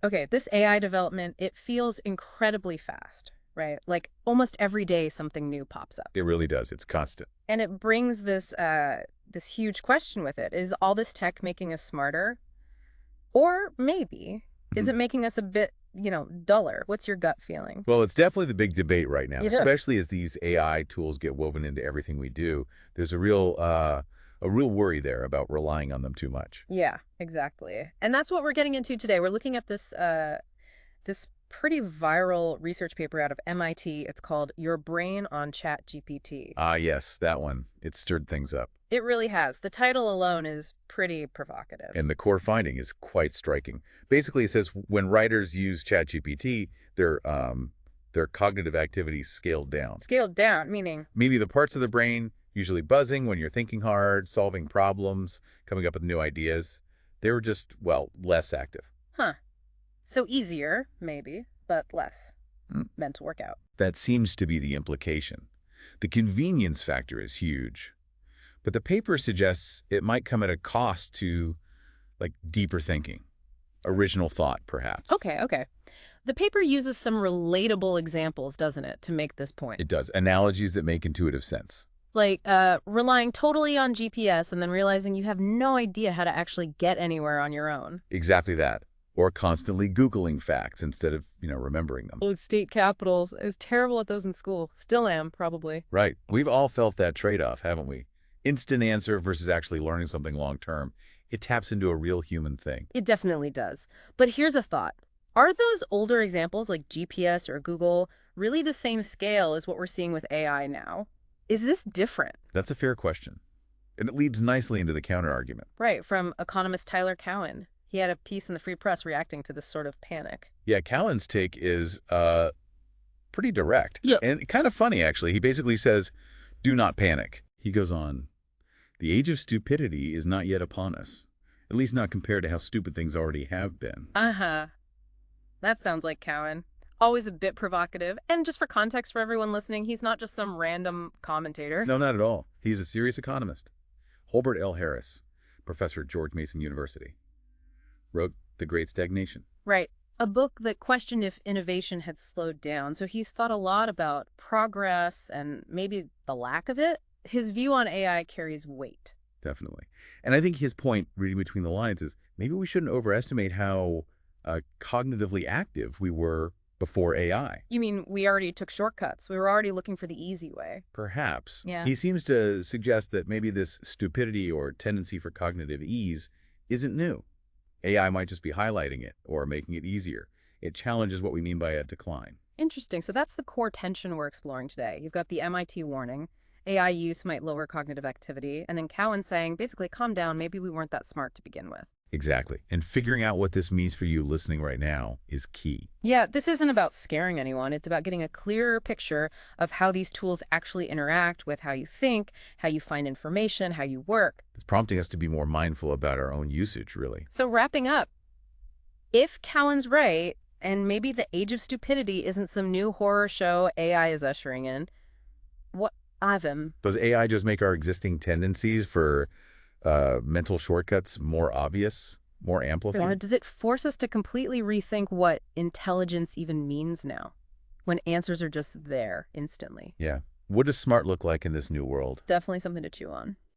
Okay, this AI development, it feels incredibly fast, right? Like almost every day something new pops up. It really does. It's constant. And it brings this huge question with it. Is all this tech making us smarter? Or maybe is Mhm. it making us a bit, duller? What's your gut feeling? Well, it's definitely the big debate right now, Yeah. especially as these AI tools get woven into everything we do. There's a real worry there about relying on them too much. Yeah, exactly. And that's what we're getting into today. We're looking at this pretty viral research paper out of MIT. It's called Your Brain on ChatGPT. Ah, yes, that one. It stirred things up. It really has. The title alone is pretty provocative. And the core finding is quite striking. Basically, it says when writers use ChatGPT, their cognitive activities scaled down. Scaled down, meaning, Maybe the parts of the brain usually buzzing when you're thinking hard, solving problems, coming up with new ideas, they were just, well, less active. huh. So easier, maybe, but less Mm. mental workout. That seems to be the implication. The convenience factor is huge, but the paper suggests it might come at a cost to, like, deeper thinking, original thought, perhaps. Okay. The paper uses some relatable examples, doesn't it, to make this point? It does. Analogies that make intuitive sense. Like relying totally on GPS and then realizing you have no idea how to actually get anywhere on your own. Exactly that. Or constantly Googling facts instead of, remembering them. With state capitals. I was terrible at those in school. Still am, probably. Right. We've all felt that trade-off, haven't we? Instant answer versus actually learning something long-term. It taps into a real human thing. It definitely does. But here's a thought. Are those older examples like GPS or Google really the same scale as what we're seeing with AI now? Is this different? That's a fair question. And it leads nicely into the counter-argument. Right, from economist Tyler Cowen. He had a piece in the Free Press reacting to this sort of panic. Yeah, Callan's take is pretty direct. Yeah. And kind of funny, actually. He basically says, do not panic. He goes on, the age of stupidity is not yet upon us, at least not compared to how stupid things already have been. Uh-huh. That sounds like Cowan. Always a bit provocative. And just for context for everyone listening, he's not just some random commentator. No, not at all. He's a serious economist. Holbert L. Harris, professor at George Mason University, wrote The Great Stagnation. Right. A book that questioned if innovation had slowed down. So he's thought a lot about progress and maybe the lack of it. His view on AI carries weight. Definitely. And I think his point, reading between the lines, is maybe we shouldn't overestimate how cognitively active we were before AI. You mean we already took shortcuts? We were already looking for the easy way. Perhaps. Yeah. He seems to suggest that maybe this stupidity or tendency for cognitive ease isn't new. AI might just be highlighting it or making it easier. It challenges what we mean by a decline. Interesting. So that's the core tension we're exploring today. You've got the MIT warning. AI use might lower cognitive activity. And then Cowan saying, basically, calm down. Maybe we weren't that smart to begin with. Exactly. And figuring out what this means for you listening right now is key. Yeah, this isn't about scaring anyone. It's about getting a clearer picture of how these tools actually interact with how you think, how you find information, how you work. It's prompting us to be more mindful about our own usage, really. So wrapping up, if Cowan's right, and maybe the age of stupidity isn't some new horror show AI is ushering in, what, Ivan? Does AI just make our existing tendencies for mental shortcuts more obvious, more Or amplified? does it force us to completely rethink what intelligence even means now, when answers are just there instantly? Yeah. What does smart look like in this new world? Definitely something to chew on.